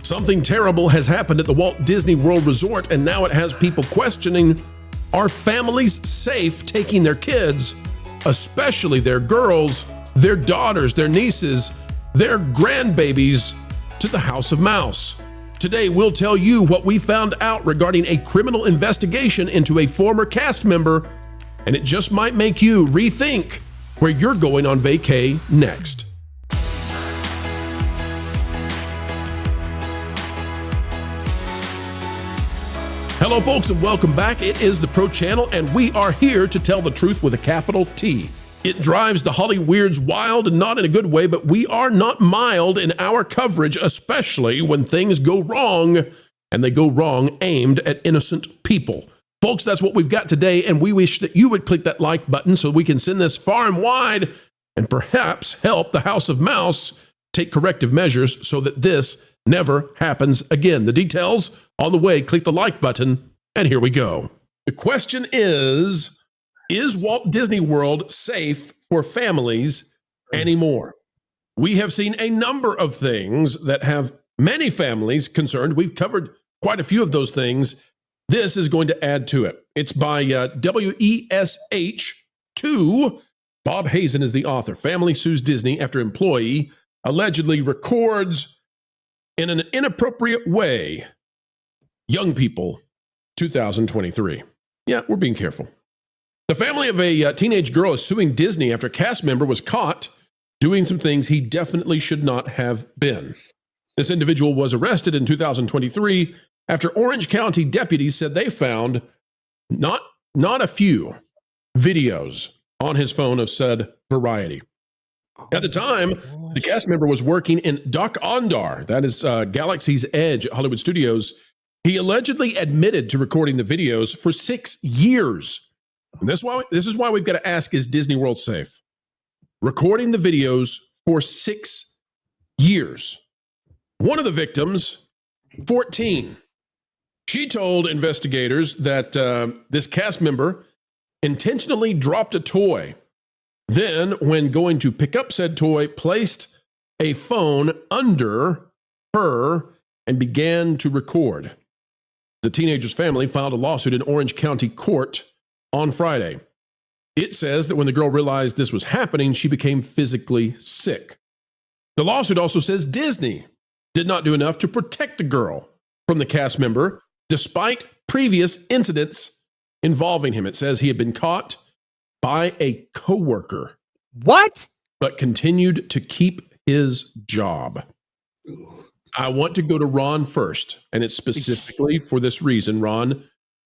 Something terrible has happened at the Walt Disney World Resort, and now it has people questioning, are families safe taking their kids, especially their girls, their daughters, their nieces, their grandbabies, to the House of Mouse? Today, we'll tell you what we found out regarding a criminal investigation into a former cast member, and it just might make you rethink where you're going on vacay next. Hello, folks, and welcome back. It is the Pro Channel, and we are here to tell the truth with a capital T. It drives the Hollyweirds wild, and not in a good way, but we are not mild in our coverage, especially when things go wrong, and they go wrong aimed at innocent people. Folks, that's what we've got today, and we wish that you would click that like button so we can send this far and wide and perhaps help the House of Mouse take corrective measures so that this never happens again. The details on the way. Click the like button, and here we go. The question is Walt Disney World safe for families anymore? We have seen a number of things that have many families concerned. We've covered quite a few of those things. This is going to add to it. It's by WESH2. Bob Hazen is the author. Family sues Disney after employee allegedly records in an inappropriate way young people, 2023. Yeah, we're being careful. The family of a teenage girl is suing Disney after a cast member was caught doing some things he definitely should not have been. This individual was arrested in 2023 after Orange County deputies said they found not a few videos on his phone of said variety. At the time, the cast member was working in Dok-Ondar, that is Galaxy's Edge at Hollywood Studios. He allegedly admitted to recording the videos for 6 years. And this is why we've got to ask, is Disney World safe? Recording the videos for 6 years. One of the victims, 14. She told investigators that this cast member intentionally dropped a toy. Then, when going to pick up said toy, placed a phone under her and began to record. The teenager's family filed a lawsuit in Orange County Court on Friday. It says that when the girl realized this was happening, she became physically sick. The lawsuit also says Disney did not do enough to protect the girl from the cast member, despite previous incidents involving him. It says he had been caught by a coworker. What? But continued to keep his job. I want to go to Ron first, and it's specifically for this reason. Ron,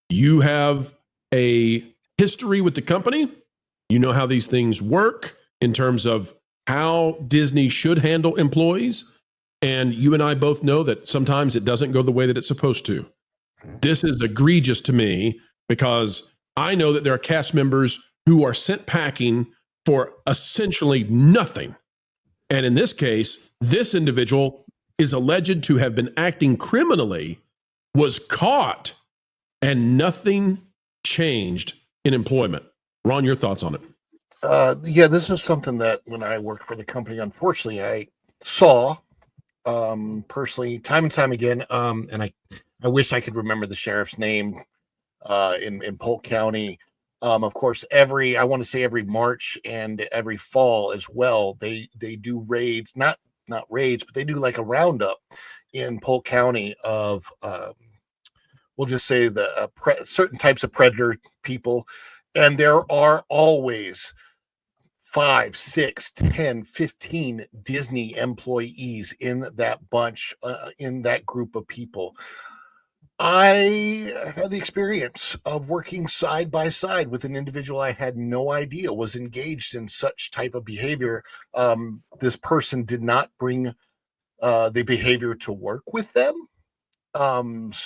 you have a history with the company. You know how these things work in terms of how Disney should handle employees. And you and I both know that sometimes it doesn't go the way that it's supposed to. This is egregious to me because I know that there are cast members who are sent packing for essentially nothing. And in this case, this individual is alleged to have been acting criminally, was caught, and nothing changed in employment. Ron, your thoughts on it? Yeah, this is something that when I worked for the company, unfortunately, I saw personally time and time again. And I wish I could remember the sheriff's name in Polk County. Of course, I want to say every March and every fall as well, they do raids, not raids, but they do like a roundup in Polk County of, we'll just say the certain types of predator people. And there are always 5, 6, 10, 15 Disney employees in that bunch, in that group of people. I had the experience of working side by side with an individual I had no idea was engaged in such type of behavior. This person did not bring the behavior to work with them. And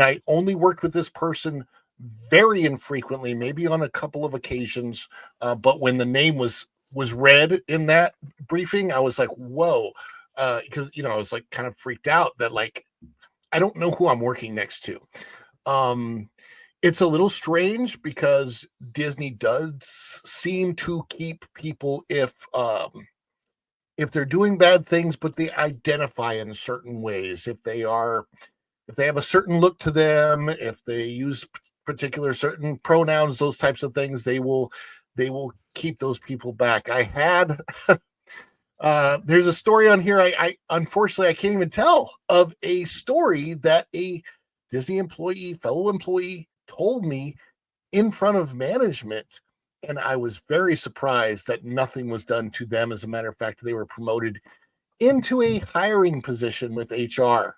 I only worked with this person very infrequently, maybe on a couple of occasions. But when the name was read in that briefing, I was like, whoa, because, I was like kind of freaked out that like, I don't know who I'm working next to. It's a little strange because Disney does seem to keep people if if they're doing bad things, but they identify in certain ways, if they have a certain look to them, if they use particular certain pronouns, those types of things, they will keep those people back. I had there's a story on here. I unfortunately I can't even tell of a story that a Disney fellow employee told me in front of management. And I was very surprised that nothing was done to them. As a matter of fact, they were promoted into a hiring position with HR,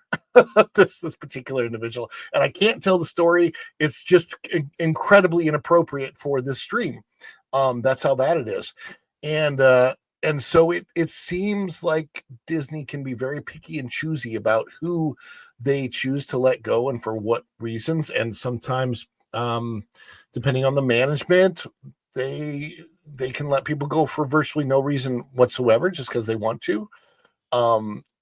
this particular individual. And I can't tell the story. It's just incredibly inappropriate for this stream. That's how bad it is. And so it seems like Disney can be very picky and choosy about who they choose to let go and for what reasons. And sometimes, depending on the management, they can let people go for virtually no reason whatsoever, just because they want to.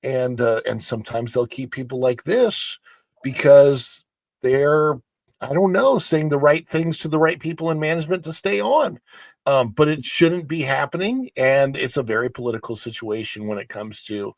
And sometimes they'll keep people like this because they're, I don't know, saying the right things to the right people in management to stay on. But it shouldn't be happening, and it's a very political situation when it comes to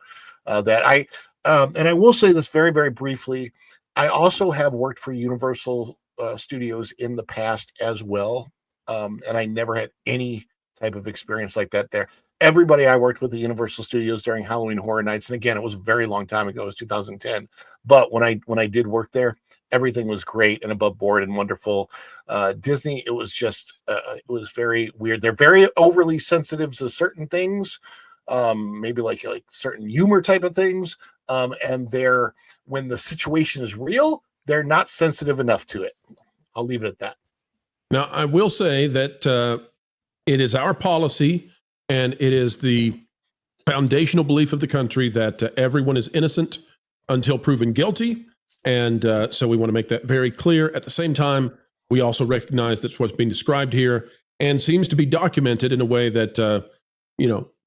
that. And I will say this very, very briefly. I also have worked for Universal Studios in the past as well, and I never had any type of experience like that there. Everybody I worked with at Universal Studios during Halloween Horror Nights, and again, it was a very long time ago. It was 2010. But when I did work there, everything was great and above board and wonderful. Disney, it was just it was very weird. They're very overly sensitive to certain things, maybe like certain humor type of things. And when the situation is real, they're not sensitive enough to it. I'll leave it at that. Now, I will say that it is our policy, and it is the foundational belief of the country that everyone is innocent until proven guilty. And so we want to make that very clear. At the same time, we also recognize that's what's being described here and seems to be documented in a way that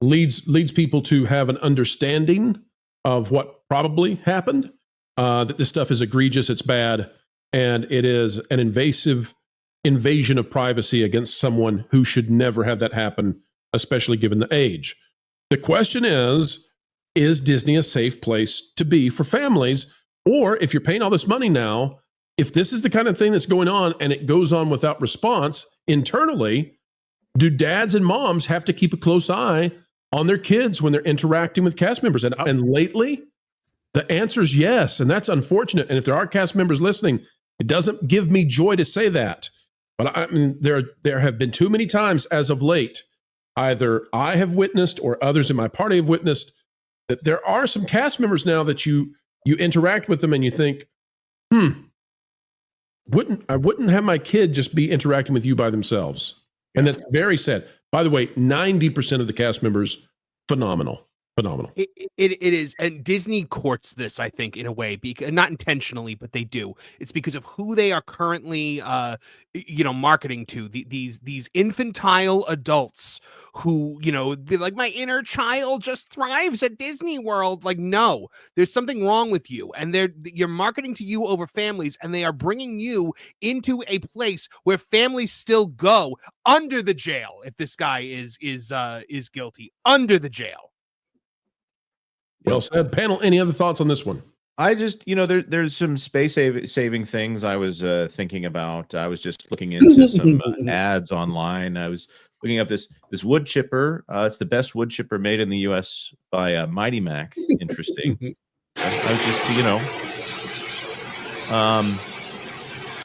leads people to have an understanding of what probably happened, that this stuff is egregious, it's bad, and it is an invasive invasion of privacy against someone who should never have that happen, especially given the age. The question is Disney a safe place to be for families? Or if you're paying all this money now, if this is the kind of thing that's going on and it goes on without response internally, do dads and moms have to keep a close eye on their kids when they're interacting with cast members? And lately, the answer is yes. And that's unfortunate. And if there are cast members listening, it doesn't give me joy to say that. But I mean, there have been too many times as of late, either I have witnessed or others in my party have witnessed, that there are some cast members now that you interact with them and you think, I wouldn't have my kid just be interacting with you by themselves. And that's very sad. By the way, 90% of the cast members, phenomenal. It is, and Disney courts this, I think, in a way, because not intentionally, but they do. It's because of who they are currently, marketing to these infantile adults who, be like, my inner child just thrives at Disney World. Like, no, there's something wrong with you, and you're marketing to you over families, and they are bringing you into a place where families still go under the jail if this guy is guilty, under the jail. Well said. Panel, any other thoughts on this one? I just, there's some space saving things I was thinking about. I was just looking into some ads online. I was looking up this wood chipper. It's the best wood chipper made in the U.S. by Mighty Mac. Interesting. I was just,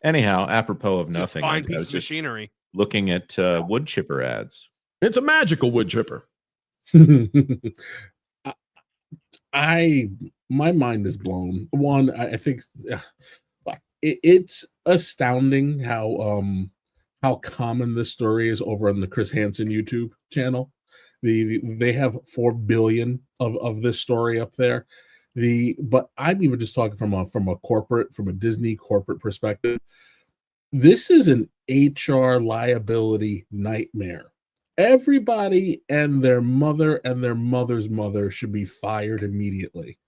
anyhow, apropos of nothing. Fine I piece was of just machinery. looking at wood chipper ads. It's a magical wood chipper. My mind is blown. One, I think it's astounding how common this story is over on the Chris Hansen YouTube channel. They have 4 billion of this story up there. But I'm even just talking from a Disney corporate perspective. This is an HR liability nightmare. Everybody and their mother and their mother's mother should be fired immediately.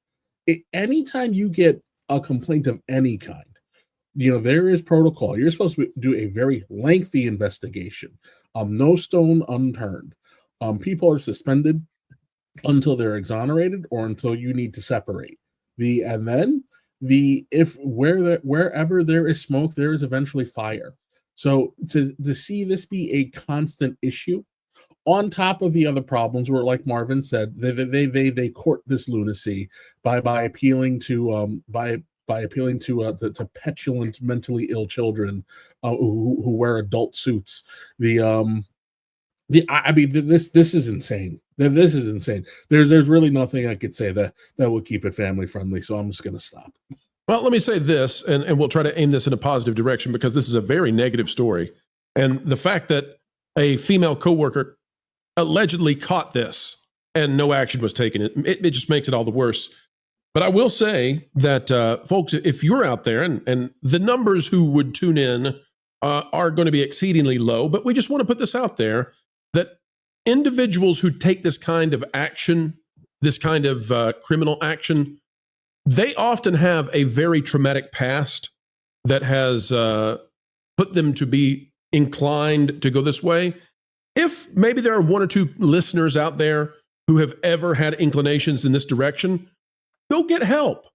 Anytime you get a complaint of any kind, there is protocol. You're supposed to do a very lengthy investigation. No stone unturned. People are suspended until they're exonerated or until you need to separate. Wherever there is smoke, there is eventually fire. So to see this be a constant issue, on top of the other problems, where, like Marvin said, they court this lunacy by appealing to to petulant, mentally ill children who wear adult suits. This is insane. This is insane. There's really nothing I could say that will keep it family friendly. So I'm just going to stop. Well, let me say this, and we'll try to aim this in a positive direction, because this is a very negative story. And the fact that a female coworker allegedly caught this and no action was taken, it just makes it all the worse. But I will say that, folks, if you're out there, and the numbers who would tune in are going to be exceedingly low, but we just want to put this out there, that individuals who take this kind of action, this kind of criminal action, they often have a very traumatic past that has put them to be inclined to go this way. If maybe there are one or two listeners out there who have ever had inclinations in this direction, go get help.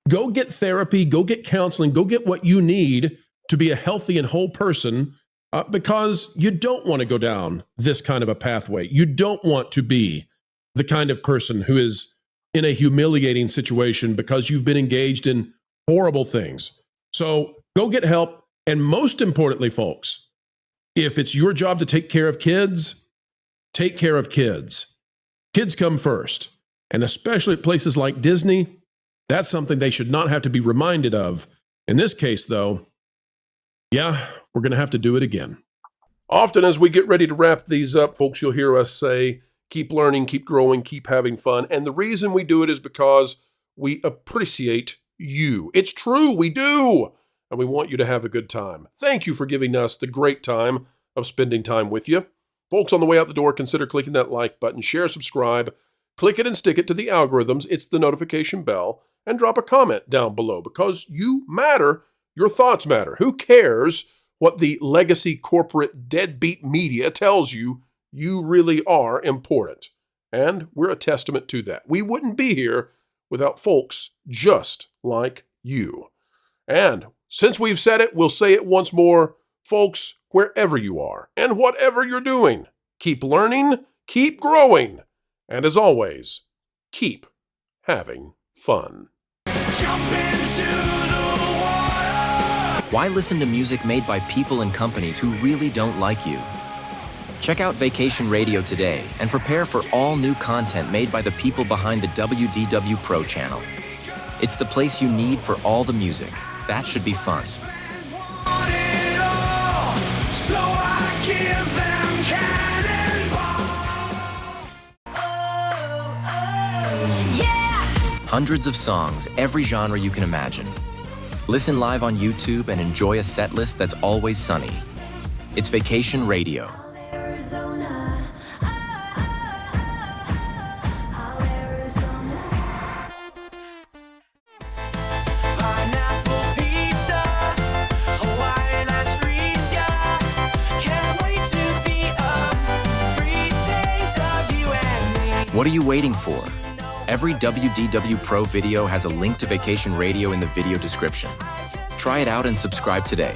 Go get therapy, go get counseling, go get what you need to be a healthy and whole person, because you don't want to go down this kind of a pathway. You don't want to be the kind of person who is in a humiliating situation because you've been engaged in horrible things. So go get help. And most importantly, folks, if it's your job to take care of kids, take care of kids. Kids come first. And especially at places like Disney, that's something they should not have to be reminded of. In this case, though, yeah, we're going to have to do it again. Often as we get ready to wrap these up, folks, you'll hear us say, keep learning, keep growing, keep having fun. And the reason we do it is because we appreciate you. It's true, we do. And we want you to have a good time. Thank you for giving us the great time of spending time with you. Folks, on the way out the door, consider clicking that like button, share, subscribe, click it and stick it to the algorithms. It's the notification bell, and drop a comment down below, because you matter. Your thoughts matter. Who cares what the legacy corporate deadbeat media tells you? You really are important. And we're a testament to that. We wouldn't be here without folks just like you. And since we've said it, we'll say it once more. Folks, wherever you are and whatever you're doing, keep learning, keep growing, and as always, keep having fun. Jump into the water. Why listen to music made by people and companies who really don't like you? Check out Vacation Radio today and prepare for all new content made by the people behind the WDW Pro Channel. It's the place you need for all the music. That should be fun. So I give them cannonball. Yeah. Hundreds of songs, every genre you can imagine. Listen live on YouTube and enjoy a set list that's always sunny. It's Vacation Radio. What are you waiting for? Every WDW Pro video has a link to Vacation Radio in the video description. Try it out and subscribe today.